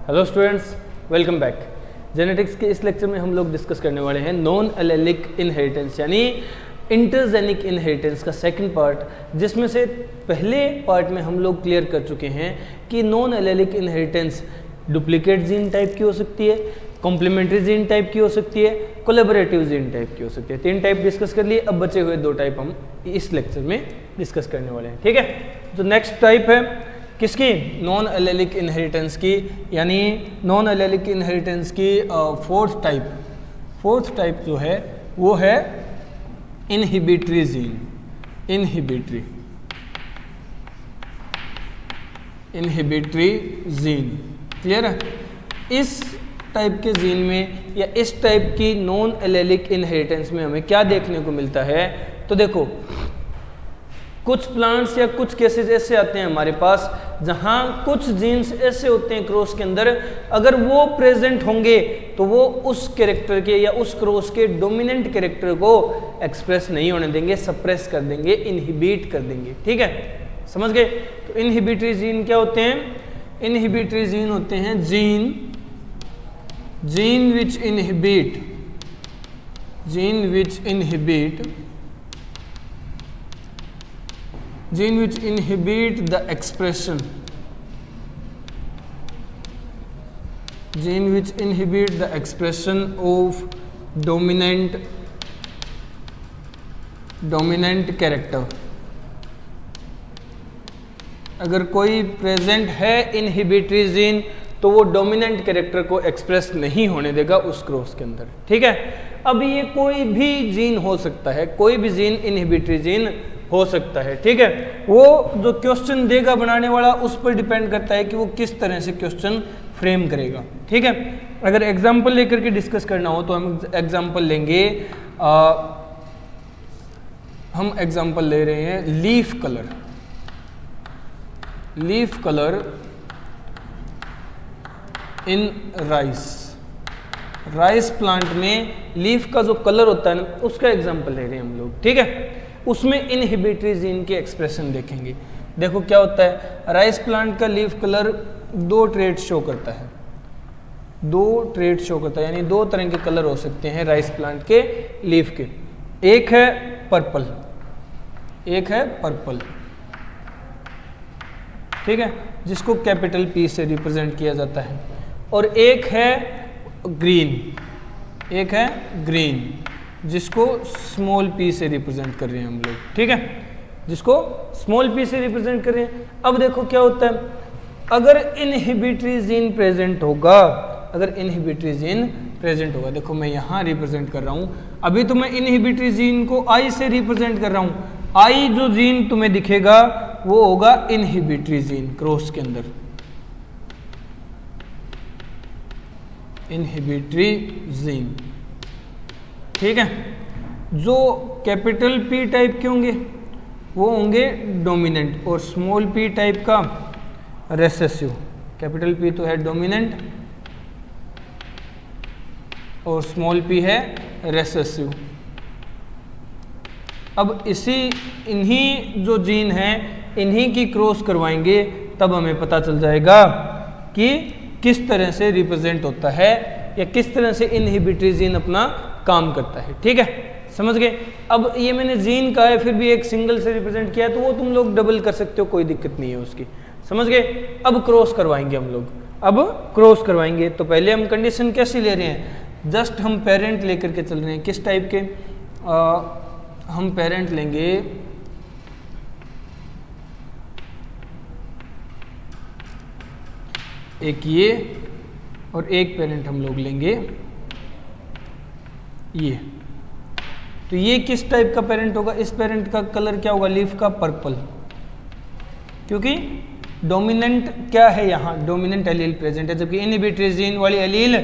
Hello students, welcome back. Genetics के इस lecture में हम लोग डिस्कस करने वाले हैं नॉन एलेलिक इनहेरिटेंस यानी इंटरजेनिक इनहेरिटेंस का सेकंड पार्ट, जिसमें से पहले पार्ट में हम लोग क्लियर कर चुके हैं कि non allelic inheritance duplicate gene type की हो सकती है, कॉम्प्लीमेंट्री जीन टाइप की हो सकती है, कोलैबोरेटिव जीन टाइप की हो सकती है। 3 टाइप डिस्कस कर लिए, अब बचे हुए 2 टाइप हम इस लेक्चर में डिस्कस करने वाले हैं। ठीक है, जो नेक्स्ट टाइप है किसकी, नॉन एलेलिक इनहेरिटेंस की, यानी नॉन एलेलिक इनहेरिटेंस की फोर्थ टाइप जो है वो है inhibitory gene. Inhibitory gene clear है। इस टाइप के जीन में या इस टाइप की नॉन एलेलिक इनहेरिटेंस में हमें क्या देखने को मिलता है, तो देखो कुछ प्लांट्स या कुछ केसेस ऐसे आते हैं हमारे पास जहां कुछ जीन्स ऐसे होते हैं क्रॉस के अंदर, अगर वो प्रेजेंट होंगे तो वो उस कैरेक्टर के या उस क्रॉस के डोमिनेंट कैरेक्टर को एक्सप्रेस नहीं होने देंगे, सप्रेस कर देंगे, इनहिबिट कर देंगे। ठीक है, समझ गए। तो इनहिबिटरी जीन क्या होते हैं? इनहिबिटरी जीन होते हैं gene which inhibit the expression of dominant character। अगर कोई प्रेजेंट है इनहिबिटरी जीन तो वो डोमिनेंट कैरेक्टर को एक्सप्रेस नहीं होने देगा उस क्रॉस के अंदर। ठीक है, अब ये कोई भी जीन हो सकता है, कोई भी जीन इनहिबिटरी जीन हो सकता है। ठीक है, वो जो क्वेश्चन देगा बनाने वाला उस पर डिपेंड करता है कि वो किस तरह से क्वेश्चन फ्रेम करेगा। ठीक है, अगर एग्जांपल लेकर के डिस्कस करना हो तो हम एग्जांपल लेंगे, हम एग्जांपल ले रहे हैं leaf colour in rice plant में लीफ का जो कलर होता है ना, उसका एग्जांपल ले रहे हैं हम लोग। ठीक है, उसमें इनहिबिटरी जीन की एक्सप्रेशन देखेंगे। देखो क्या होता है, राइस प्लांट का लीफ कलर 2 ट्रेट शो करता है, यानी 2 तरह के कलर हो सकते हैं राइस प्लांट के लीफ के। एक है पर्पल, ठीक है, जिसको कैपिटल P से रिप्रेजेंट किया जाता है, और एक है ग्रीन, जिसको स्मॉल p से रिप्रेजेंट कर रहे हैं हम लोग। ठीक है, जिसको स्मॉल p से रिप्रेजेंट कर रहे हैं। अब देखो क्या होता है, अगर इनहिबिटरी जीन प्रेजेंट होगा, देखो मैं यहाँ रिप्रेजेंट कर रहा हूँ, अभी तो मैं इनहिबिटरी जीन को I से रिप्रेजेंट कर रहा हूँ। I जो जीन तुम्हें दिखेगा वो होगा इनहिबिटरी जीन क्रॉस के अंदर, इनहिबिटरी जीन। ठीक है, जो कैपिटल P टाइप के होंगे वो होंगे डोमिनेंट, और स्मॉल p टाइप का रेसेसिव। कैपिटल P तो है डोमिनेंट और स्मॉल p है रेसेसिव। अब इन्हीं जो जीन है इन्हीं की क्रॉस करवाएंगे, तब हमें पता चल जाएगा कि किस तरह से रिप्रेजेंट होता है या किस तरह से इनहिबिटरी जीन अपना काम करता है। ठीक है, समझ गए। अब ये मैंने जीन का है, फिर भी एक सिंगल से रिप्रेजेंट किया है, तो वो तुम लोग डबल कर सकते हो, कोई दिक्कत नहीं है उसकी। समझ गए। अब क्रॉस करवाएंगे हम लोग, तो पहले हम कंडीशन कैसी ले रहे हैं, जस्ट हम पेरेंट लेकर के चल रहे हैं। किस टाइप के, हम पेरेंट लेंगे एक ये, और एक पेरेंट हम लोग लेंगे ये। तो ये किस टाइप का पेरेंट होगा, इस पेरेंट का कलर क्या होगा, लीफ का पर्पल, क्योंकि डोमिनेंट क्या है, यहाँ डोमिनेंट एलील प्रेजेंट है, जबकि इनहिबिटरी जीन वाली एलील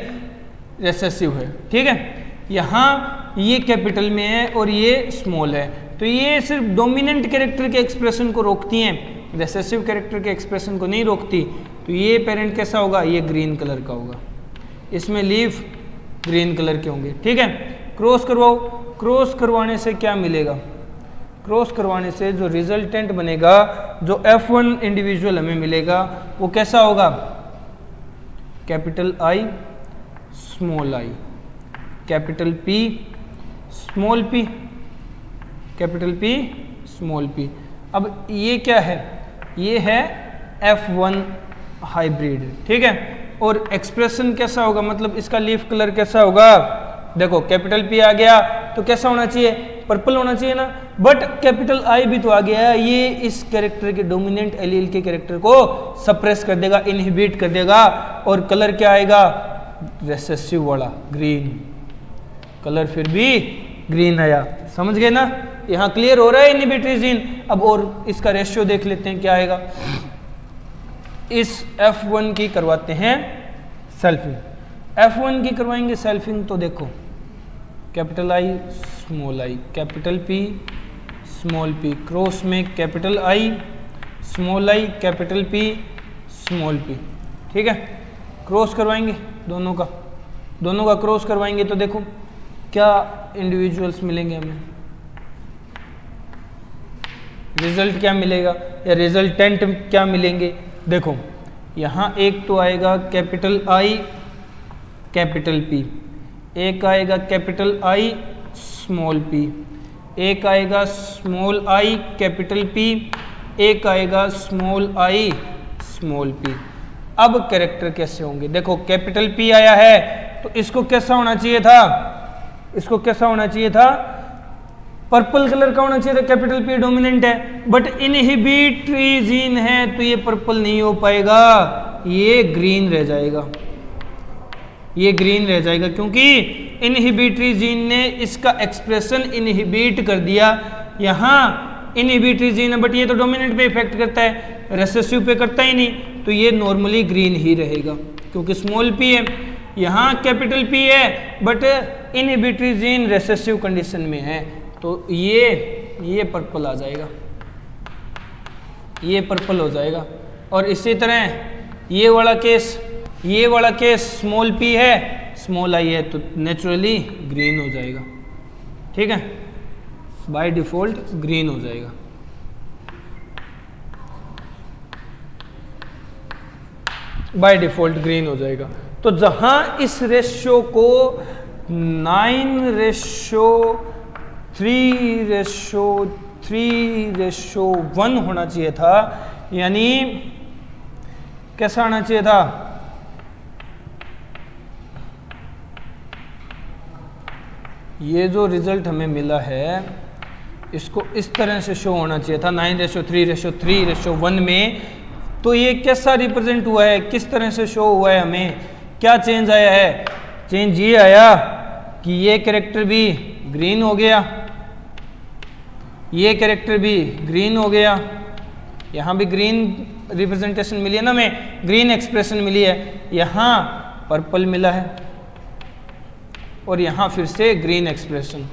रेसेसिव है। ठीक है, यहाँ ये कैपिटल में है और ये स्मॉल है, तो ये सिर्फ डोमिनेंट कैरेक्टर के एक्सप्रेशन को रोकती हैं, रेसेसिव कैरेक्टर के एक्सप्रेशन को नहीं रोकती। तो ये पेरेंट कैसा होगा, ये ग्रीन कलर का होगा, इसमें लीफ ग्रीन कलर के होंगे। ठीक है, क्रॉस करवाओ, क्रॉस करवाने से क्या मिलेगा, क्रॉस करवाने से जो रिजल्टेंट बनेगा, जो F1 इंडिविजुअल हमें मिलेगा वो कैसा होगा, capital I small I, capital P small P, capital P small P. अब ये क्या है, ये है F1 हाइब्रिड, ठीक है। और एक्सप्रेशन कैसा होगा, मतलब इसका लीफ कलर कैसा होगा, देखो कैपिटल पी आ गया तो कैसा होना चाहिए, पर्पल होना चाहिए ना, बट कैपिटल आई भी तो आ गया है, ये इस कैरेक्टर के डोमिनेंट एलील के कैरेक्टर को सप्रेस कर देगा, इनहिबिट कर देगा, और कलर क्या आएगा, रेसेसिव वाला ग्रीन, कलर फिर भी ग्रीन आया, समझ गए ना। यहाँ क्लियर हो रहा है इनहिबिटरी जीन। अब और इसका रेशियो देख लेते हैं क्या आएगा। इस F1 की करवाते हैं सेल्फिंग, F1 की करवाएंगे सेल्फिंग, तो देखो capital I small I, capital P small P, cross में capital I small I, capital P small P, ठीक है। क्रॉस करवाएंगे दोनों का क्रॉस करवाएंगे तो देखो क्या इंडिविजुअल्स मिलेंगे हमें, रिजल्ट क्या मिलेगा या रिजल्टेंट क्या मिलेंगे। देखो यहाँ एक तो आएगा कैपिटल आई कैपिटल पी, एक आएगा कैपिटल आई स्मॉल पी, एक आएगा स्मॉल आई कैपिटल पी, एक आएगा स्मॉल आई स्मॉल पी। अब कैरेक्टर कैसे होंगे, देखो कैपिटल पी आया है तो इसको कैसा होना चाहिए था, इसको कैसा होना चाहिए था, पर्पल कलर का होना चाहिए था, कैपिटल पी डोमिनेंट है, बट इनहिबिटरी जीन है तो ये पर्पल नहीं हो पाएगा, ये ग्रीन रह जाएगा, ये ग्रीन रह जाएगा, क्योंकि इनहिबिटरी जीन ने इसका एक्सप्रेशन इनहिबिट कर दिया। यहाँ इनहिबिटरी जीन है बट ये तो डोमिनेंट पे इफेक्ट करता है, रेसेसिव पे करता ही नहीं, तो ये नॉर्मली ग्रीन ही रहेगा क्योंकि स्मॉल पी है। यहाँ कैपिटल पी है but inhibitory gene recessive condition में है, तो ये पर्पल आ जाएगा, ये पर्पल हो जाएगा। और इसी तरह ये वाला केस स्मॉल पी है स्मॉल आई है तो नेचुरली ग्रीन हो जाएगा, ठीक है, बाय डिफॉल्ट ग्रीन हो जाएगा। बाय डिफॉल्ट ग्रीन हो जाएगा। तो जहां इस रेशियो को 9:3:1 होना चाहिए था, यानी कैसा आना चाहिए था, ये जो रिजल्ट हमें मिला है इसको इस तरह से शो होना चाहिए था 9:3:3:1 में। तो ये कैसा रिप्रेजेंट हुआ है, किस तरह से शो हुआ है, हमें क्या चेंज आया है, चेंज ये आया कि ये कैरेक्टर भी ग्रीन हो गया, ये कैरेक्टर भी ग्रीन हो गया, यहाँ भी ग्रीन रिप्रेजेंटेशन मिली है ना, हमें ग्रीन एक्सप्रेशन मिली है, यहाँ पर्पल मिला है और यहाँ फिर से ग्रीन एक्सप्रेशन।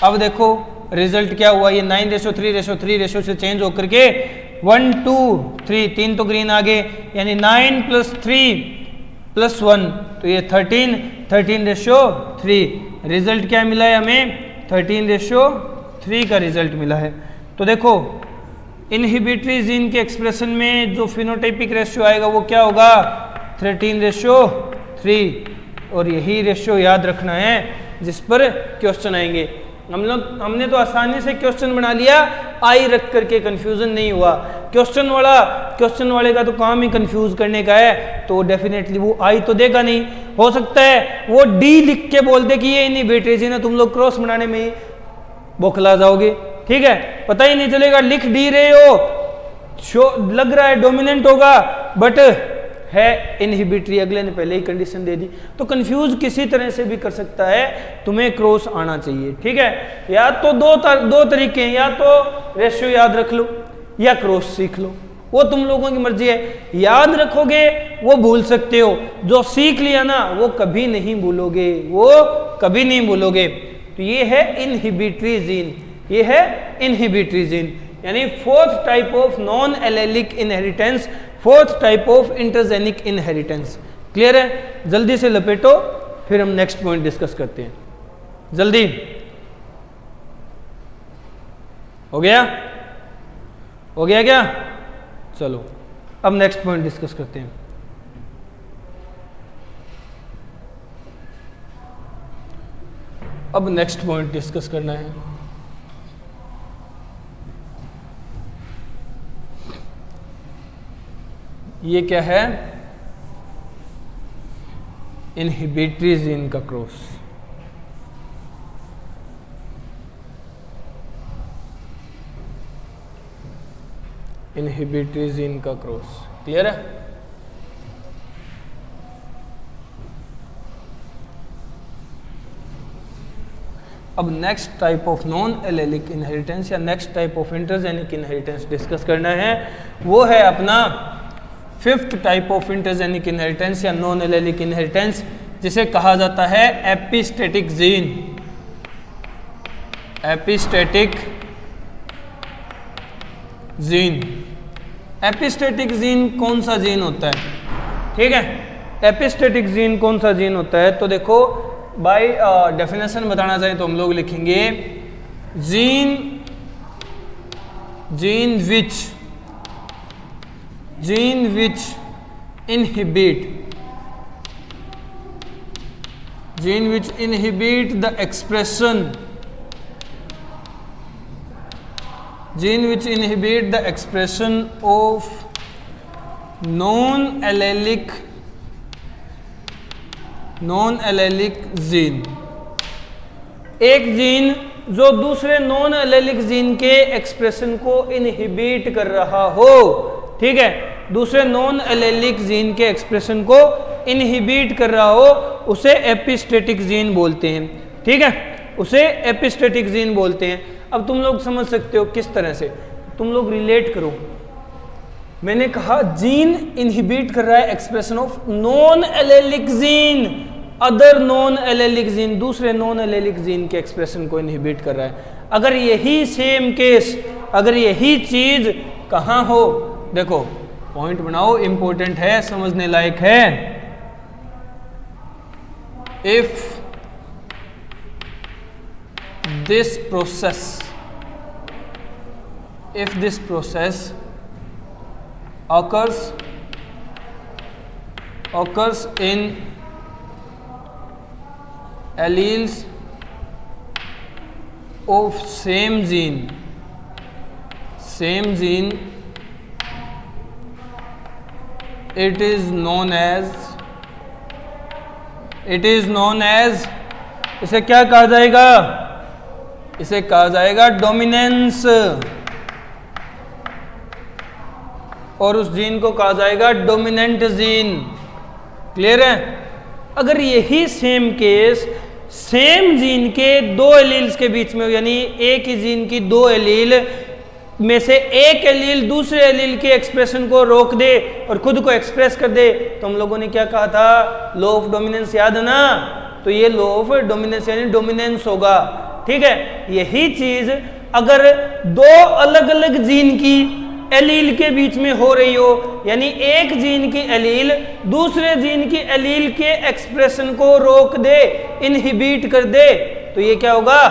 अब देखो रिजल्ट क्या हुआ, ये 9:3:3 से चेंज होकर के 1 2 3 3 तो ग्रीन आ गए, यानी 9 + 3 + 1 तो ये 13:3। रिजल्ट क्या मिला है हमें, 13:3 का रिजल्ट मिला है। तो देखो इनहिबिटरी जीन के एक्सप्रेशन में जो फिनोटाइपिक रेशियो आएगा वो क्या होगा, 13:3, और यही रेशियो याद रखना है जिस पर क्वेश्चन आएंगे। हमने तो आसानी से क्वेश्चन बना लिया, आई रख करके कंफ्यूजन नहीं हुआ। क्वेश्चन वाले का तो काम ही कंफ्यूज करने का है, तो डेफिनेटली वो आई तो देगा नहीं। हो सकता है वो डी लिख के बोल दे कि ये इनहिबिटरी जीन है, तुम लोग क्रॉस बनाने में ही बौखला जाओगे, ठीक है, पता ही नहीं चलेगा, लिख डी रहे हो, लग रहा है डोमिनेंट होगा बट है इनहिबिटरी, अगले ने पहले ही कंडीशन दे दी, तो कंफ्यूज किसी तरह से भी कर सकता है, तुम्हें क्रॉस आना चाहिए, ठीक है। या तो दो तरीके हैं, या तो रेशियो याद रख लो या क्रॉस सीख लो, वो तुम लोगों की मर्जी है। याद रखोगे वो भूल सकते हो, जो सीख लिया ना वो कभी नहीं भूलोगे, वो कभी नहीं भूलोगे। तो ये है इनहिबिटरी जीन, ये है इनहिबिटरी जीन, यानी fourth type of non allelic inheritance, fourth type of intergenic inheritance. Clear है, जल्दी से लपेटो फिर हम नेक्स्ट पॉइंट डिस्कस करते हैं। जल्दी हो गया क्या, चलो अब नेक्स्ट पॉइंट डिस्कस करते हैं। अब नेक्स्ट पॉइंट डिस्कस करना है, ये क्या है, इनहिबिटरी जीन का क्रॉस। इनहिबिटरी जीन का क्रॉस, क्लियर है। अब next type of non allelic inheritance या next type of intergenic inheritance discuss करना है, वो है अपना fifth type of intergenic inheritance या नॉन एलेलिक इनहेरिटेंस, जिसे कहा जाता है epistatic gene. Epistatic gene. Epistatic gene कौन सा जीन होता है, ठीक है। एपिस्टेटिक जीन कौन सा जीन होता है, तो देखो बाय डेफिनेशन बताना चाहें तो हम लोग लिखेंगे gene which inhibit the expression of non-allelic gene. एक जीन जो दूसरे नॉन एलेलिक जीन के एक्सप्रेशन को इनहिबिट कर रहा हो, ठीक है, दूसरे नॉन एलेलिक जीन के एक्सप्रेशन को इनहिबिट कर रहा हो, उसे एपिस्टेटिक जीन बोलते हैं, ठीक है, उसे एपिस्टेटिक जीन बोलते हैं। अब तुम लोग समझ सकते हो किस तरह से, तुम लोग रिलेट करो। मैंने कहा जीन इनहिबिट कर रहा है expression of non allylic gene, other non allylic gene, दूसरे नॉन एलेलिक जीन के एक्सप्रेशन को इनहिबिट कर रहा है। अगर यही सेम केस, अगर यही चीज कहां हो, देखो पॉइंट बनाओ, इंपॉर्टेंट है, समझने लायक है। If this process occurs in alleles of same gene, it is known as इसे क्या कहा जाएगा, इसे कहा जाएगा डोमिनेंस, और उस जीन को कहा जाएगा डोमिनेंट जीन। क्लियर है। अगर यही सेम केस सेम जीन के दो एलील्स के बीच में, यानी एक ही जीन की दो एलील में से एक एलील दूसरे एलील के एक्सप्रेशन को रोक दे और खुद को एक्सप्रेस कर दे, तो हम लोगों ने क्या कहा था, लॉ ऑफ डोमिनेंस, याद है ना। तो ये लॉ ऑफ डोमिनेंस यानी डोमिनेंस होगा, ठीक है। यही चीज अगर दो अलग अलग जीन की एलील के बीच में हो रही हो, यानी एक जीन की एलील दूसरे जीन की एलील के एक्सप्रेशन को रोक दे, इनहिबिट कर दे, तो ये क्या होगा,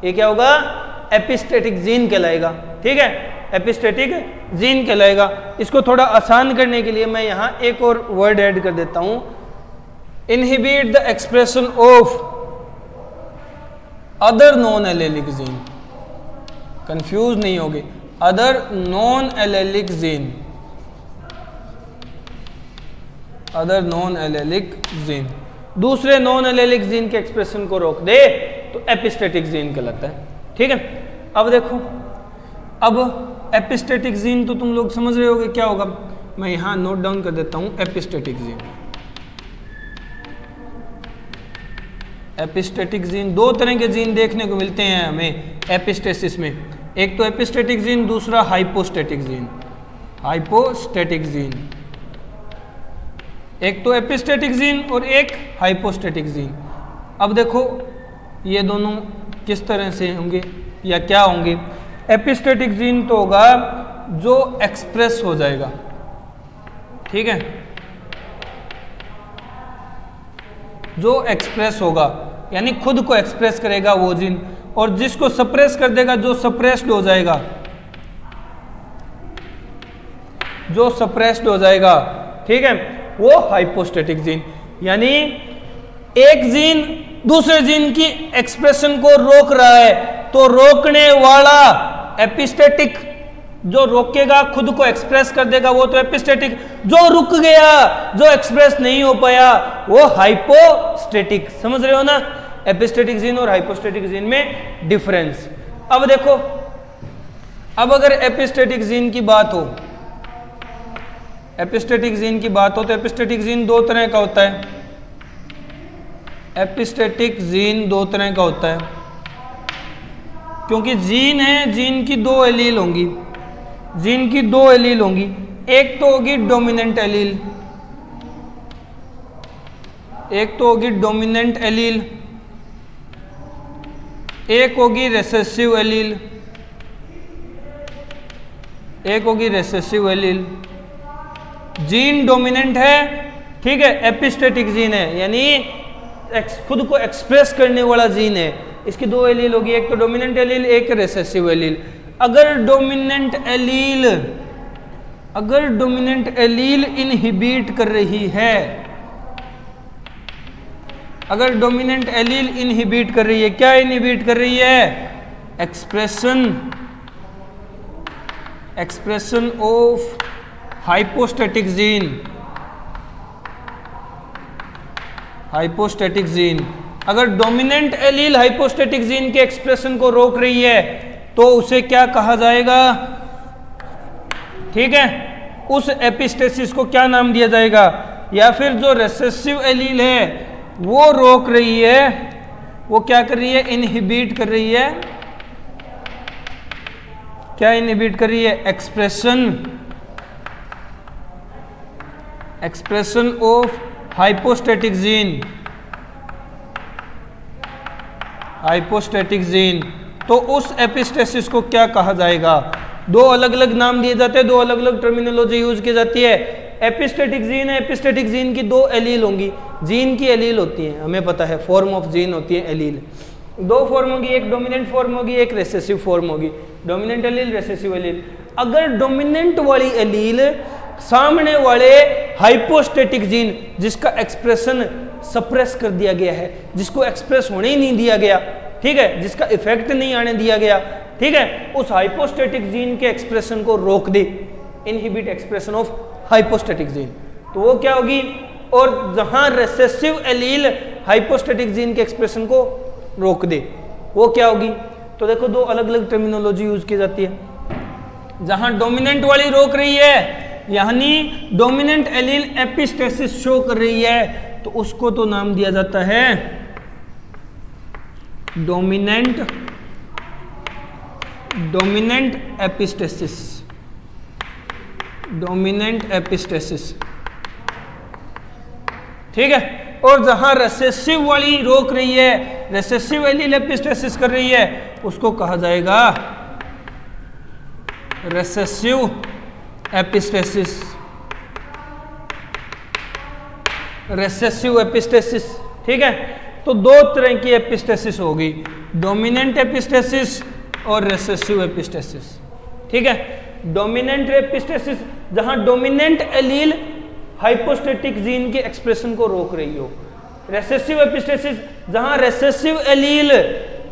ये क्या होगा, एपिस्टेटिक जीन कहलाएगा, ठीक है, एपिस्टेटिक जीन कहलाएगा। इसको थोड़ा आसान करने के लिए मैं यहां एक और वर्ड ऐड कर देता हूं, inhibit the expression of other non allylic gene, confuse नहीं होगे, other non allylic gene, other non allylic gene, दूसरे नॉन एलेलिक जीन के एक्सप्रेशन को रोक दे तो एपिस्टेटिक जीन कहलाता है, ठीक है। अब देखो, अब एपिस्टेटिक जीन तो तुम लोग समझ रहे होगे क्या होगा, मैं यहां नोट डाउन कर देता हूं एपिस्टेटिक जीन। एपिस्टेटिक जीन, दो तरह के जीन देखने को मिलते हैं हमें एपिस्टेसिस में, एक तो एपिस्टेटिक जीन, दूसरा हाइपोस्टेटिक जीन। हाइपोस्टेटिक जीन, एक तो एपिस्टेटिक जीन और एक हाइपोस्टेटिक जीन। अब देखो ये दोनों किस तरह से होंगे या क्या होंगे। एपिस्टेटिक जीन तो होगा जो एक्सप्रेस हो जाएगा, ठीक है, जो एक्सप्रेस होगा यानी खुद को एक्सप्रेस करेगा वो जीन, और जिसको सप्रेस कर देगा, जो सप्रेस्ड हो जाएगा, जो सप्रेस्ड हो जाएगा, ठीक है, वो हाइपोस्टेटिक जीन। यानी एक जीन दूसरे जीन की एक्सप्रेशन को रोक रहा है, तो रोकने वाला एपिस्टेटिक, जो रोकेगा खुद को एक्सप्रेस कर देगा वो तो एपिस्टेटिक, जो रुक गया, जो एक्सप्रेस नहीं हो पाया वो हाइपोस्टेटिक। समझ रहे हो ना, एपिस्टेटिक जीन और हाइपोस्टेटिक जीन में डिफरेंस। अब देखो, अब अगर एपिस्टेटिक जीन की बात हो, एपिस्टेटिक जीन की बात हो तो एपिस्टेटिक जीन दो तरह का होता है। एपिस्टेटिक जीन दो तरह का होता है, क्योंकि जीन है, जीन की दो एलील होंगी, जीन की दो एलील होंगी। एक तो होगी डोमिनेंट एलील, एक तो होगी डोमिनेंट एलील, एक होगी रिसेसिव एलील, एक होगी रिसेसिव एलील। जीन डोमिनेंट है, ठीक है, एपिस्टेटिक जीन है, यानी खुद को एक्सप्रेस करने वाला जीन है। इसकी दो एलील होगी, एक तो डोमिनेंट एलील, एक रिसेसिव एलील। अगर डोमिनेंट एलील इनहिबिट कर रही है, अगर डोमिनेंट एलील इनहिबिट कर रही है, क्या इनहिबिट कर रही है? Expression of hypostatic gene, hypostatic gene. अगर डोमिनेंट एलील हाइपोस्टैटिक जीन के एक्सप्रेशन को रोक रही है तो उसे क्या कहा जाएगा? ठीक है, उस एपिस्टेसिस को क्या नाम दिया जाएगा? या फिर जो रिसेसिव एलील है वो रोक रही है, वो क्या कर रही है? इनहिबिट कर रही है। क्या इनहिबिट कर रही है? Expression of hypostatic gene, hypostatic gene. तो उस एपिस्टेसिस को क्या कहा जाएगा? दो अलग अलग नाम दिए जाते हैं, दो अलग अलग टर्मिनोलॉजी यूज की जाती है। एपिस्टेटिक जीन है, एपिस्टेटिक जीन की दो एलील होंगी, जीन की एलील होती है, हमें पता है, फॉर्म ऑफ जीन होती है एलील। दो फॉर्म होगी, एक डोमिनेंट फॉर्म होगी, एक रेसेसिव फॉर्म होगी। Dominant allele, recessive allele. अगर डोमिनेंट वाली एलील सामने वाले हाइपोस्टैटिक जीन जिसका एक्सप्रेशन सप्रेस कर दिया गया है, जिसको एक्सप्रेस होने ही नहीं दिया गया, ठीक है, जिसका इफेक्ट नहीं आने दिया गया, ठीक है, उस हाइपोस्टैटिक जीन के एक्सप्रेशन को रोक दे, inhibit expression of hypostatic gene, तो वो क्या होगी? और जहां रेसेसिव एलील हाइपोस्टैटिक जीन के एक्सप्रेशन को रोक दे, वो क्या होगी? तो देखो, दो अलग अलग टर्मिनोलॉजी यूज की जाती है। जहां डोमिनेंट वाली रोक रही है, यानी डोमिनेंट एलील एपिस्टेसिस शो कर रही है, तो उसको तो नाम दिया जाता है डोमिनेंट एपिस्टेसिस, डोमिनेंट एपिस्टेसिस, ठीक है। और जहां रेसेसिव वाली रोक रही है, रेसेसिव एलील एपिस्टेसिस कर रही है, उसको कहा जाएगा रेसेसिव एपिस्टेसिस, रेसेसिव एपिस्टेसिस, ठीक है। तो दो तरह की एपिस्टेसिस होगी, डोमिनेंट एपिस्टेसिस और रेसेसिव एपिस्टेसिस, ठीक है। डोमिनेंट एपिस्टेसिस जहां डोमिनेंट एलील हाइपोस्टैटिक जीन के एक्सप्रेशन को रोक रही हो। रेसेसिव एपिस्टेसिस जहां रेसेसिव एलील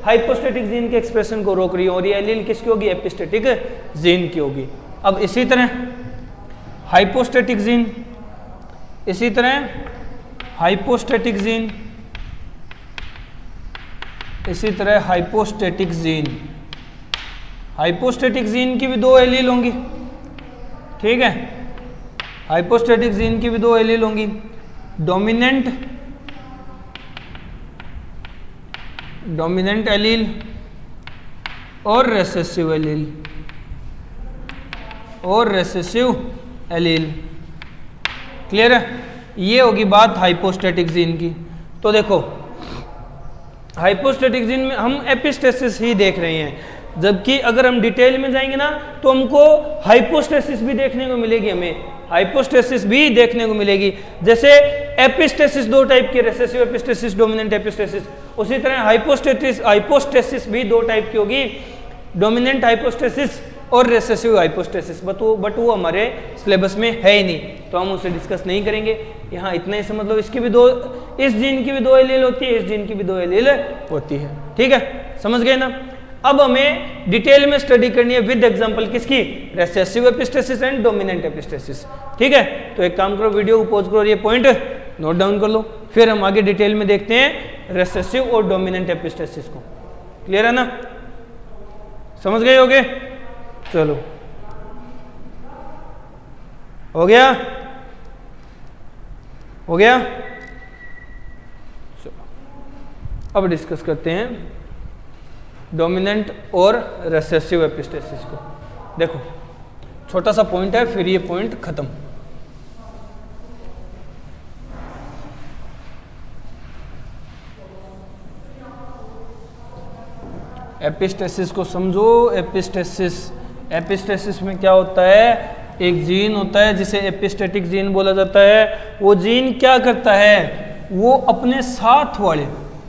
हाइपोस्टैटिक जीन के एक्सप्रेशन को रोक रही हो, और ये एलील किसकी होगी? एपिस्टेटिक जीन की होगी। अब इसी तरह हाइपोस्टैटिक जीन, इसी तरह हाइपोस्टैटिक जीन, इसी तरह हाइपोस्टैटिक जीन। हाइपोस्टैटिक जीन की भी दो एलील होंगी, ठीक है, हाइपोस्टैटिक जीन की भी दो एलील होंगी, डोमिनेंट एलील और रेसेसिव एलील, और रेसेसिव एलील। क्लियर है? ये होगी बात हाइपोस्टैटिक जीन की। तो देखो, हाइपोस्टैटिक जीन में हम एपिस्टेसिस ही देख रहे हैं, जबकि अगर हम डिटेल में जाएंगे ना तो हमको हाइपोस्टेसिस भी देखने को मिलेगी, हमें हाइपोस्टेसिस भी देखने को मिलेगी। जैसे एपिस्टेसिस दो टाइप की, रेसेसिव एपिस्टेसिस, डोमिनेंट एपिस्टेसिस, उसी तरह हाइपोस्टेसिस भी दो टाइप की होगी, डोमिनेंट हाइपोस्टेसिस और रेसेसिव हाइपोस्टेसिस, बट वो हमारे सिलेबस में है ही नहीं, तो हम उसे डिस्कस नहीं करेंगे। यहाँ इतना ही समझ लो, इसकी भी दो, इस जीन की भी 2 एलील होती है, इस जीन की भी 2 एलील होती है। ठीक है, समझ गए ना। अब हमें डिटेल में स्टडी करनी है विद एग्जांपल किसकी, recessive epistasis and dominant epistasis. ठीक है, तो एक काम करो, वीडियो को पॉज करो और ये पॉइंट नोट डाउन कर लो, फिर हम आगे डिटेल में देखते हैं रेसेसिव और डोमिनेंट एपिस्टेसिस को। क्लियर है ना, समझ गए होगे। चलो हो गया, हो गया। चलो अब डिस्कस करते हैं डोमिनेंट और रेसेसिव एपिस्टेसिस को। देखो छोटा सा पॉइंट है, फिर ये पॉइंट खत्म। एपिस्टेसिस को समझो। एपिस्टेसिस में क्या होता है, एक जीन होता है जिसे एपिस्टेटिक जीन बोला जाता है। वो जीन क्या करता है, वो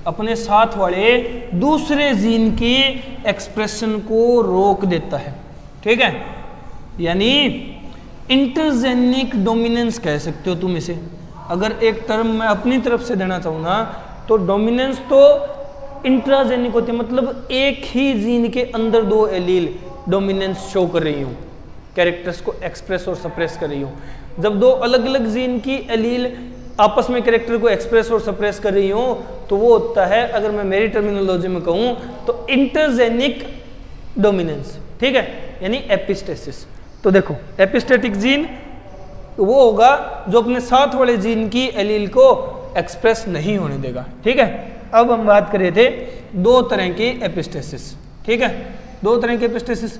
अपने साथ वाले दूसरे जीन की एक्सप्रेशन को रोक देता है। ठीक है, यानी इंटरजेनिक डोमिनेंस कह सकते हो तुम इसे। अगर एक टर्म मैं अपनी तरफ से देना चाहूँ ना, तो डोमिनेंस तो इंट्राजेनिक होती है, मतलब एक ही जीन के अंदर 2 एलील डोमिनेंस शो कर रही हूँ, कैरेक्टर्स को एक्सप्रेस और सप्रेस कर रही हूँ। जब 2 अलग अलग जीन की एलील आपस में कैरेक्टर को एक्सप्रेस और सप्रेस कर रही हूँ, तो वो होता है, अगर मैं मेरी टर्मिनोलॉजी में कहूँ तो इंटरजेनिक डोमिनेंस। ठीक है, यानी एपिस्टेसिस। तो देखो एपिस्टेटिक जीन वो होगा जो अपने साथ वाले जीन की एलील को एक्सप्रेस नहीं होने देगा। ठीक है, अब हम बात कर रहे थे 2 तरह की एपिस्टेसिस। ठीक है, 2 तरह की एपिस्टेसिस।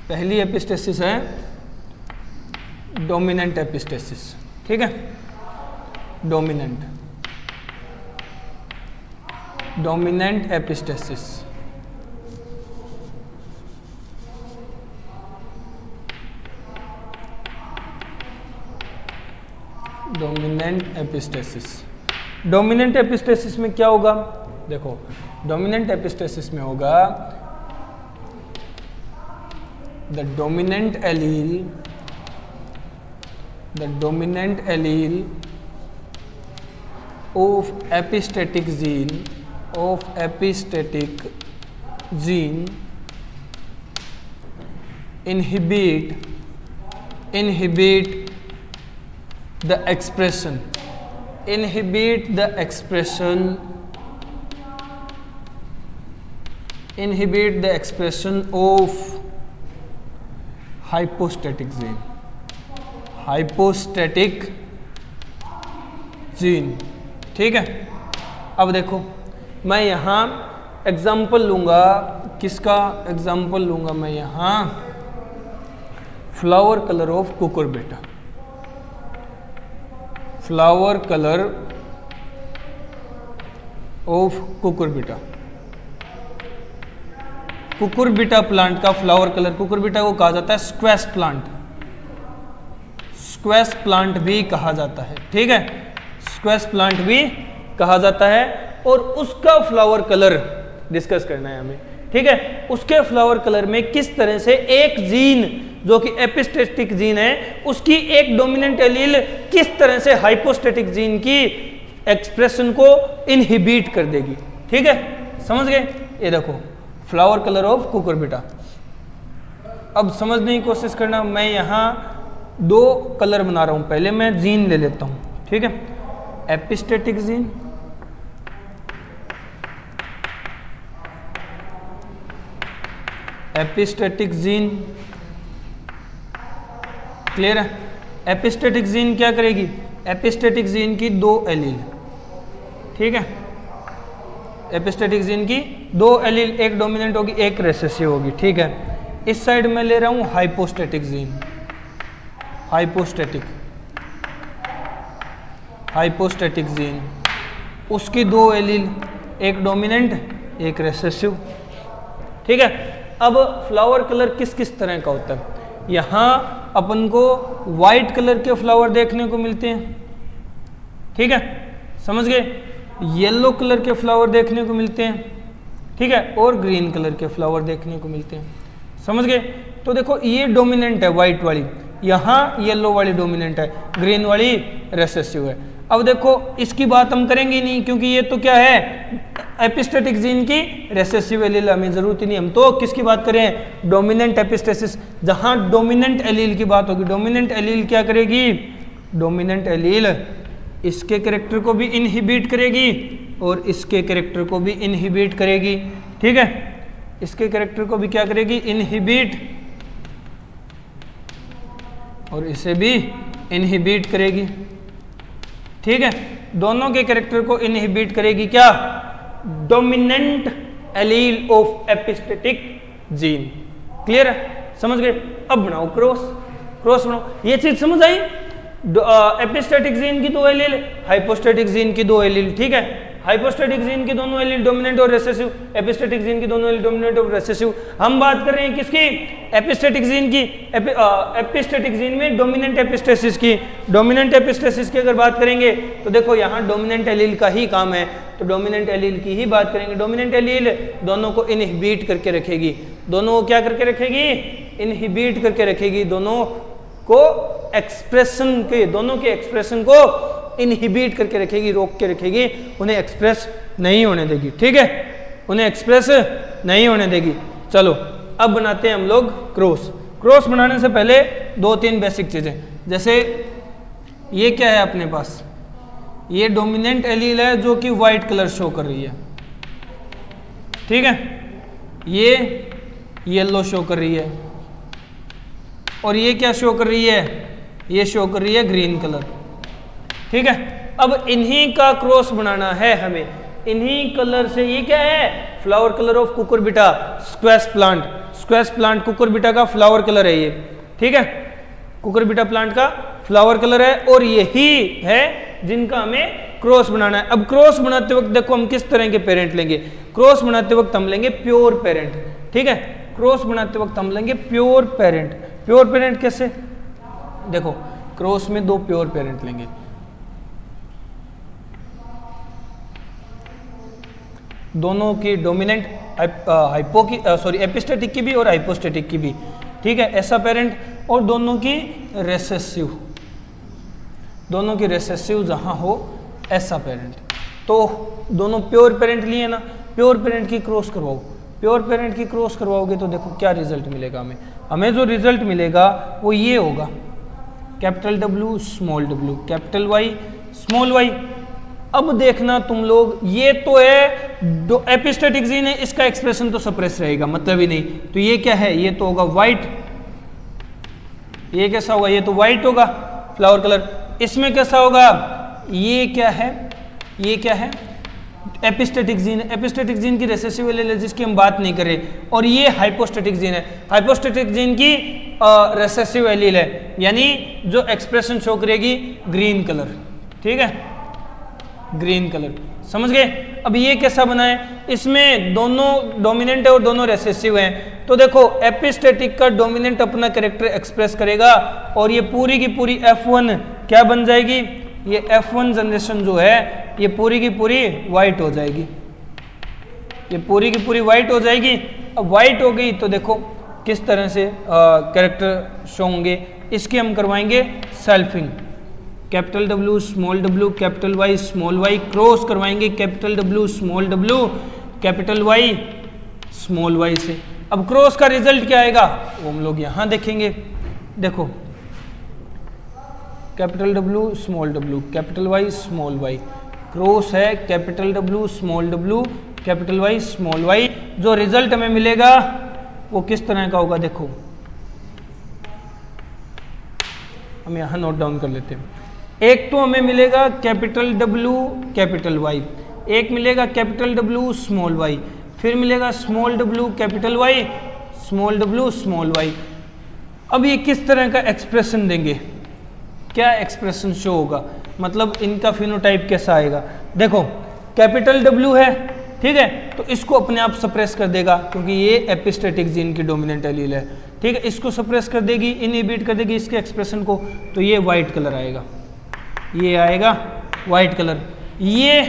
पहली एपिस्टेसिस है डोमिनेंट एपिस्टेसिस। ठीक है, डोमिनेंट एपिस्टेसिस। डोमिनेंट एपिस्टेसिस में क्या होगा, देखो डोमिनेंट एपिस्टेसिस में होगा the dominant allele of epistatic gene inhibit the expression of hypostatic gene। ठीक है, अब देखो मैं यहाँ एग्जाम्पल लूँगा, किसका एग्जाम्पल लूँगा मैं यहाँ, flower colour of Cucurbita. Flower colour of Cucurbita, Cucurbita plant का फ्लावर कलर। कुकुरबिटा को कहा जाता है स्क्वैश प्लांट भी कहा जाता है। ठीक है, स्क्वैश प्लांट भी कहा जाता है, और उसका फ्लावर कलर डिस्कस करना है हमें। ठीक है, उसके फ्लावर कलर में किस तरह से एक जीन जो कि एपिस्टेटिक जीन है, उसकी एक डोमिनेंट एलील किस तरह से हाइपोस्टेटिक जीन की एक्सप्रेशन को इनहिबिट कर देगी। ठीक है, समझ गए। ये देखो फ्लावर कलर ऑफ कुकुरबिटा। अब समझने की कोशिश करना, मैं यहाँ 2 कलर बना रहा हूँ। पहले मैं जीन ले लेता हूँ। ठीक है, एपिस्टेटिक जीन, क्लियर है। एपिस्टेटिक जीन क्या करेगी, एपिस्टेटिक जीन की 2 एलील। ठीक है, एपिस्टेटिक जीन की 2 एलील, एक डोमिनेंट होगी एक रेसेसिव होगी। ठीक है, इस साइड में ले रहा हूं हाइपोस्टेटिक जीन, हाइपोस्टेटिक जीन, उसकी 2 एलील, एक डोमिनेंट एक रेसेसिव। ठीक है, अब फ्लावर कलर किस किस तरह का होता है, यहाँ अपन को वाइट कलर के फ्लावर देखने को मिलते हैं। ठीक है, समझ गए। येलो कलर के फ्लावर देखने को मिलते हैं। ठीक है, और ग्रीन कलर के फ्लावर देखने को मिलते हैं। समझ गए? तो देखो ये डोमिनेंट है वाइट वाली, यहाँ येलो वाली डोमिनेंट है, ग्रीन वाली रेसेसिव है। अब देखो इसकी बात हम करेंगे नहीं, क्योंकि ये तो क्या है, एपिस्टेटिक जीन की रेसेसिव एलील, हमें जरूरत ही नहीं। हम तो किसकी बात करें, डोमिनेंट एपिस्टेसिस, जहां डोमिनेंट एलील की बात होगी। डोमिनेंट एलील क्या करेगी, डोमिनेंट एलील इसके कैरेक्टर को भी इनहिबिट करेगी और इसके कैरेक्टर को भी इनहिबिट करेगी। ठीक है, इसके कैरेक्टर को भी क्या करेगी, इनहिबिट, और इसे भी इनहिबिट करेगी। ठीक है, दोनों के कैरेक्टर को इनहिबिट करेगी क्या, dominant allele of epistatic gene. Clear है, समझ गए? अब बनाओ क्रॉस, क्रॉस बनाओ। ये चीज समझ आई? एपिस्टेटिक जीन की दो एलील, हाइपोस्टेटिक जीन की दो एलील। ठीक है, हाइपोस्टेटिक जीन की दोनों एलील डोमिनेंट और रेसेसिव, एपिस्टेटिक जीन की दोनों एलील डोमिनेंट और रेसेसिव। हम बात कर रहे हैं किसकी, एपिस्टेटिक जीन की। एपिस्टेटिक जीन में डोमिनेंट एपिस्टेसिस की। डोमिनेंट एपिस्टेसिस की अगर बात करेंगे तो देखो यहाँ डोमिनेंट एलील का ही काम है, तो डोमिनेंट एलील की ही बात करेंगे। डोमिनेंट एलील दोनों को इनहिबिट करके रखेगी, दोनों को क्या करके रखेगी, इनहिबिट करके रखेगी, दोनों को एक्सप्रेशन के, दोनों के एक्सप्रेशन को इनहिबिट करके रखेगी, रोक के रखेगी, उन्हें एक्सप्रेस नहीं होने देगी। ठीक है, उन्हें एक्सप्रेस नहीं होने देगी। चलो अब बनाते हैं हम लोग क्रॉस। क्रॉस बनाने से पहले दो तीन बेसिक चीजें, जैसे ये क्या है अपने पास, ये डोमिनेंट एलील है जो कि व्हाइट कलर शो कर रही है। ठीक है, ये येलो शो कर रही है, और ये क्या शो कर रही है, ये शो कर रही है ग्रीन कलर। ठीक है, अब इन्हीं का क्रॉस बनाना है हमें, इन्हीं कलर से। ये क्या है, flower colour of Cucurbita squash plant. Squash plant Cucurbita का फ्लावर कलर है ये। ठीक है, कुकुरबिटा प्लांट का फ्लावर कलर है, और यही है जिनका हमें क्रॉस बनाना है। अब क्रॉस बनाते वक्त देखो हम किस तरह के पेरेंट लेंगे। क्रॉस बनाते वक्त हम लेंगे प्योर पेरेंट। ठीक है, क्रॉस बनाते वक्त हम लेंगे प्योर पेरेंट। प्योर पेरेंट कैसे, देखो क्रॉस में दो प्योर पेरेंट लेंगे। दोनों की डोमिनेंट हाइपो की एपिस्टेटिक की भी और हाइपोस्टेटिक की भी। ठीक है, ऐसा पेरेंट, और दोनों की रेसेसिव, दोनों की रेसेसिव जहां हो ऐसा पेरेंट। तो दोनों प्योर पेरेंट लिए ना, प्योर पेरेंट की क्रॉस करवाओ। प्योर पेरेंट की क्रॉस करवाओगे तो देखो क्या रिजल्ट मिलेगा हमें। हमें जो रिजल्ट मिलेगा वो ये होगा, capital W small W, capital Y small Y. अब देखना तुम लोग, ये तो है एपिस्टेटिक जीन है, इसका एक्सप्रेशन तो सप्रेस रहेगा, मतलब ही नहीं। तो ये क्या है, ये तो होगा व्हाइट। ये कैसा होगा, ये तो व्हाइट होगा फ्लावर कलर। इसमें कैसा होगा, ये क्या है, ये क्या है, एपिस्टेटिक जीन। एपिस्टेटिक जीन की रेसेसिव एलील जिसकी हम बात नहीं कर रहे, और ये हाइपोस्टेटिक जीन है। हाइपोस्टेटिक जीन की रेसेसिव एलील है, यानी जो एक्सप्रेशन शो करेगी ग्रीन कलर। ठीक है, ग्रीन कलर। समझ गए? अब ये कैसा बना है, इसमें दोनों डोमिनेंट है और दोनों रेसेसिव हैं। तो देखो एपिस्टेटिक का डोमिनेंट अपना कैरेक्टर एक्सप्रेस करेगा, और ये पूरी की पूरी F1 क्या बन जाएगी, ये F1 जनरेशन जो है ये पूरी की पूरी वाइट हो जाएगी, ये पूरी की पूरी वाइट हो जाएगी। अब वाइट हो गई तो देखो किस तरह से कैरेक्टर शो होंगे। इसके हम करवाएंगे selfing, capital W small W capital Y small Y, cross करवाएंगे capital W small W capital Y small Y से। अब क्रॉस का रिजल्ट क्या आएगा वो हम लोग यहां देखेंगे। देखो capital W small W capital Y small Y, cross है capital W small W capital Y small Y. जो रिजल्ट हमें मिलेगा वो किस तरह का होगा, देखो हम यहां नोट डाउन कर लेते हैं। एक तो हमें मिलेगा कैपिटल डब्ल्यू कैपिटल वाई, एक मिलेगा कैपिटल डब्ल्यू स्मॉल वाई, फिर मिलेगा small W capital Y small W small Y. अब ये किस तरह का एक्सप्रेशन देंगे, क्या एक्सप्रेशन शो होगा, मतलब इनका फिनोटाइप कैसा आएगा। देखो कैपिटल डब्ल्यू है, ठीक है, तो इसको अपने आप सप्रेस कर देगा क्योंकि ये एपिस्टेटिक जीन की डोमिनेंट एलील है। ठीक है, इसको सप्रेस कर देगी, इनहिबिट कर देगी इसके एक्सप्रेशन को, तो ये वाइट कलर आएगा, ये आएगा वाइट कलर। ये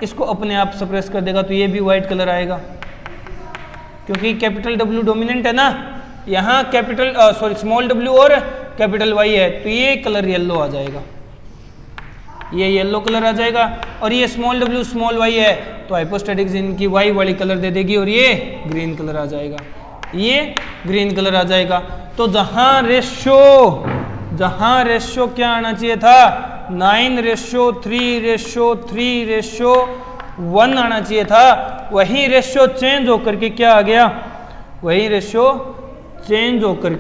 इसको अपने आप सप्रेस कर देगा तो ये भी वाइट कलर आएगा। क्योंकि कैपिटल डब्ल्यू डोमिनेंट है ना, यहाँ कैपिटल स्मॉल डब्ल्यू और कैपिटल वाई है, तो ये कलर येलो आ जाएगा, ये येलो कलर आ जाएगा। और ये स्मॉल डब्ल्यू स्मॉल वाई है तो हाइपोस्टैटिक जीन की वाई वाली कलर दे देगी और ये ग्रीन कलर आ जाएगा, ये ग्रीन कलर आ जाएगा। तो जहां रेशो क्या आना चाहिए था, 9:3:3:1 आना चाहिए था, वही रेशो चेंज होकर के क्या आ गया, वही रेशो चेंज होकर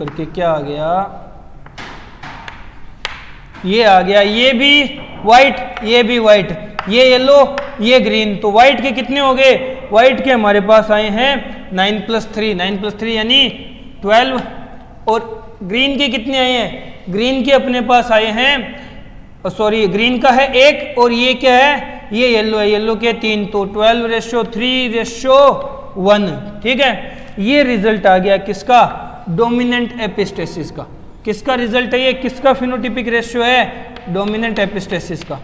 के क्या आ गया, ये आ गया, ये भी व्हाइट, ये भी व्हाइट, ये येलो, ये ग्रीन। तो व्हाइट के कितने हो गए, व्हाइट के हमारे पास आए हैं 9+3 यानी 12, और ग्रीन के कितने आए हैं, ग्रीन के अपने पास आए हैं, सॉरी ग्रीन का है 1 और ये क्या है, ये येलो है, येलो के 3, तो 12:3:1। ठीक है, ये रिजल्ट आ गया किसका, डोमिनेंट एपिस्टेसिस का। किसका रिजल्ट है ये, किसका फिनोटिपिक रेशियो है, डोमिनेंट एपिस्टेसिस का।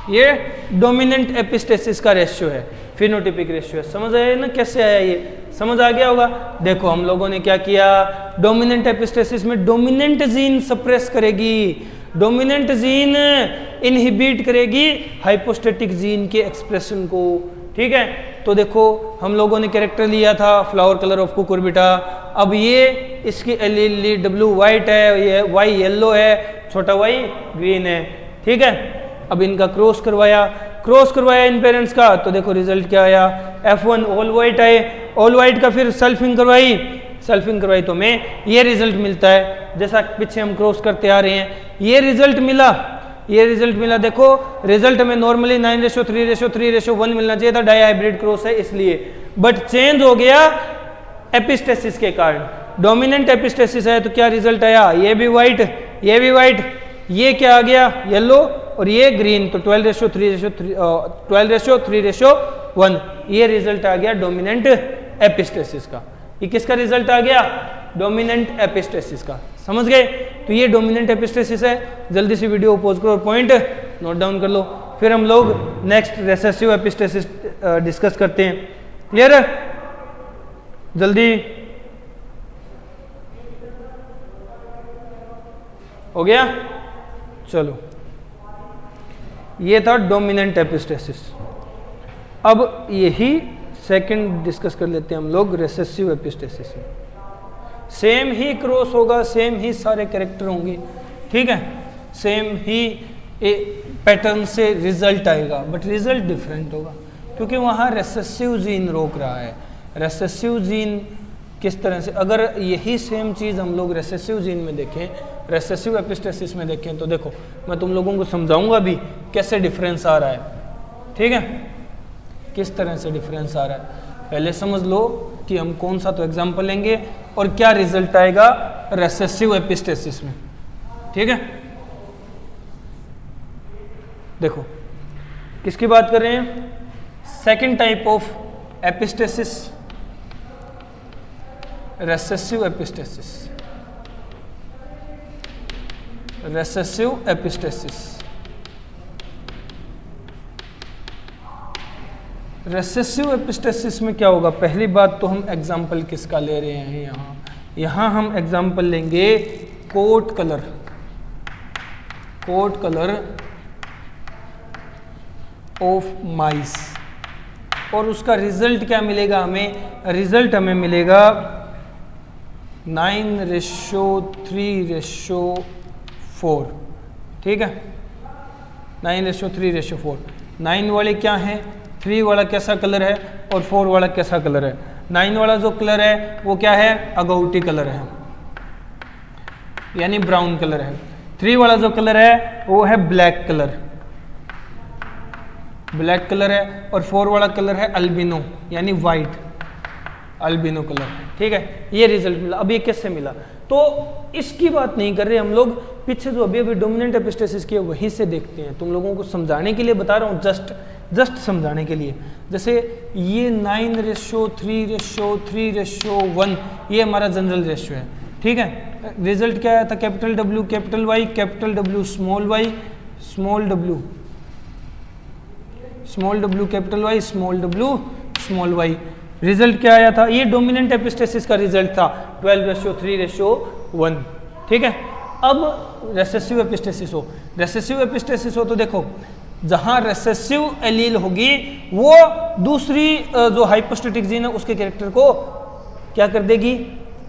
ये डोमिनेंट एपिस्टेसिस का रेशियो है, फिनोटिपिक रेशियो है। समझ आया ना कैसे आया, ये समझ आ गया होगा। देखो हम लोगों ने क्या किया, डोमिनेंट एपिस्टेसिस में डोमिनेंट जीन सप्रेस करेगी, डोमिनेंट जीन इनहिबिट करेगी हाइपोस्टैटिक जीन के एक्सप्रेशन को। ठीक है, तो देखो हम लोगों ने कैरेक्टर लिया था फ्लावर कलर ऑफ कुकुरबिटा। अब ये इसकी एल डब्ल्यू वाइट है, ये वाई येलो है, छोटा वाई ग्रीन है। ठीक है, अब इनका क्रॉस करवाया इन पेरेंट्स का, तो देखो रिजल्ट क्या आया, F1 ऑल वाइट आए, ऑल वाइट का फिर सेल्फिंग करवाई तो हमें ये रिजल्ट मिलता है, जैसा पीछे हम क्रॉस करते आ रहे हैं, ये रिजल्ट मिला। देखो रिजल्ट हमें नॉर्मली 9:3:3:1 मिलना चाहिए था, डाई हाइब्रिड क्रॉस है इसलिए, बट चेंज हो गया एपिस्टेसिस के कारण। डोमिनेंट एपिस्टेसिस है तो क्या रिजल्ट आया, ये भी व्हाइट, ये क्या आ गया येलो और ये ग्रीन, तो 12:3:1 ये रिजल्ट आ गया डोमिनेंट एपिस्टेसिस का। ये किसका रिजल्ट आ गया, डोमिनेंट एपिस्टेसिस का। समझ गए, तो ये डोमिनेंट एपिस्टेसिस है। जल्दी से वीडियो पॉज करो और पॉइंट नोट डाउन कर लो, फिर हम लोग नेक्स्ट रेसेसिव एपिस्टेसिस डिस्कस करते हैं। क्लियर है, जल्दी हो गया। चलो ये था डोमिनेंट एपिस्टेसिस। अब यही सेकंड डिस्कस कर लेते हैं हम लोग रेसेसिव एपिस्टेसिस में। सेम ही क्रॉस होगा, सेम ही सारे कैरेक्टर होंगे, ठीक है, सेम ही पैटर्न से रिजल्ट आएगा, बट रिजल्ट डिफरेंट होगा क्योंकि वहाँ रेसेसिव जीन रोक रहा है। रेसेसिव जीन किस तरह से, अगर यही सेम चीज़ हम लोग रेसेसिव जीन में देखें, रेसेसिव एपिस्टेसिस में देखें, तो देखो मैं तुम लोगों को समझाऊंगा भी कैसे डिफरेंस आ रहा है। ठीक है, किस तरह से डिफरेंस आ रहा है, पहले समझ लो कि हम कौन सा तो एग्जाम्पल लेंगे और क्या रिजल्ट आएगा रेसेसिव एपिस्टेसिस में। ठीक है, देखो किसकी बात कर रहे हैं, second type of epistasis, recessive epistasis. Recessive epistasis, recessive epistasis में क्या होगा, पहली बात तो हम एग्जाम्पल किसका ले रहे हैं, यहाँ हम एग्जाम्पल लेंगे कोट कलर ऑफ माइस, और उसका रिजल्ट क्या मिलेगा हमें, रिजल्ट हमें मिलेगा 9:3:4। ठीक है, 9:3:4। 9 वाले क्या है, 3 वाला कैसा कलर है और 4 वाला कैसा कलर है। 9 वाला जो कलर है वो क्या है, अगौटी कलर है, यानी ब्राउन कलर है। 3 वाला जो कलर है वो है ब्लैक कलर है, और 4 वाला कलर है अल्बिनो, यानी वाइट अल्बिनो कलर। ठीक है, ये रिजल्ट मिला। अब ये कैसे मिला, तो इसकी बात नहीं कर रहे हम लोग, पीछे जो अभी डोमिनेंट एपिस्टेसिस की है वहीं से देखते हैं। तुम लोगों को समझाने के लिए बता रहा हूँ, जस्ट समझाने के लिए। जैसे ये 9:3:3:1 ये हमारा जनरल रेशियो है। ठीक है, रिजल्ट क्या आया था, capital W capital Y, capital W small y small w, small w capital Y, small w small y। Result क्या आया था? ये डोमिनेंट एपिस्टेसिस का रिजल्ट था 12:3:1। ठीक है। अब रेसेसिव एपिस्टेसिस हो, रेसेसिव एपिस्टेसिस हो तो देखो जहां रेसेसिव एलील होगी वो दूसरी जो हाइपोस्टेटिक जीन है उसके कैरेक्टर को क्या कर देगी?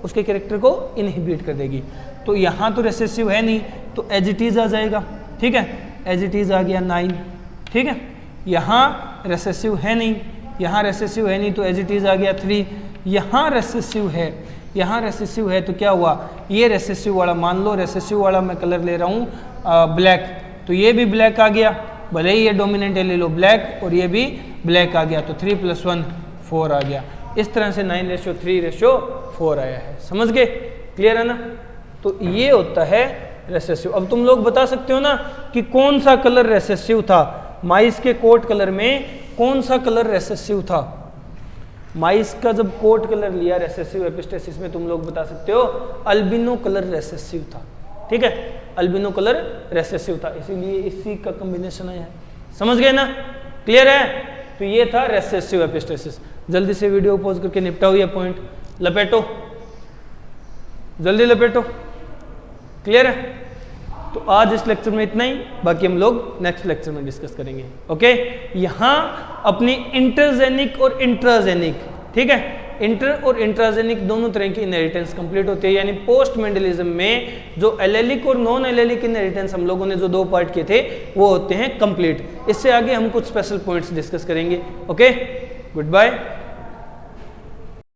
उसके कैरेक्टर को इनहिबिट कर देगी। तो यहाँ तो रेसेसिव है नहीं तो एज इट इज आ जाएगा। ठीक है, एज इट इज आ गया 9। ठीक है, यहाँ रेसेसिव है नहीं, यहाँ रेसेसिव है नहीं तो एज इट इज आ गया 3। यहाँ रेसेसिव है, यहाँ रेसेसिव है तो क्या हुआ? ये रेसेसिव वाला मान लो, रेसेसिव वाला मैं कलर ले रहा हूँ ब्लैक, तो ये भी ब्लैक आ गया, भले ही ये डोमिनेंट ले लो ब्लैक, और ये भी ब्लैक आ गया, तो 3 + 1 4 आ गया। इस तरह से 9:3:4 आया है। समझ गए? क्लियर है ना? तो ये होता है रेसेसिव। अब तुम लोग बता सकते हो ना कि कौन सा कलर रेसेसिव था? माइस के कोट कलर में कौन सा कलर रेसेसिव था? माइस का जब कोट कलर लिया रेसेसिव एपिस्टेसिस में, तुम लोग बता सकते हो अल्बिनो कलर रेसेसिव था। ठीक है, अल्बिनो कलर रेसेसिव था, इसीलिए इसी का कॉम्बिनेशन आया है। समझ गए ना? क्लियर है? तो ये था रेसेसिव एपिस्टेसिस। जल्दी से वीडियो पॉज करके निपटाओ ये पॉइंट, लपेटो, जल्दी लपेटो। क्लियर है? तो आज इस लेक्चर में इतना ही, बाकी हम लोग नेक्स्ट लेक्चर में डिस्कस करेंगे। ओके, यहाँ अपनी इंटरजेनिक और इंट्राजेनिक, ठीक है, इंटर और इंट्राजेनिक दोनों तरह की इनहेरिटेंस कंप्लीट होती है। यानी पोस्ट मेंडलिज्म में जो एलेलिक और नॉन एलेलिक इनहेरिटेंस हम लोगों ने जो 2 पार्ट किए थे वो होते हैं कंप्लीट। इससे आगे हम कुछ स्पेशल पॉइंट्स डिस्कस करेंगे। Okay, good bye.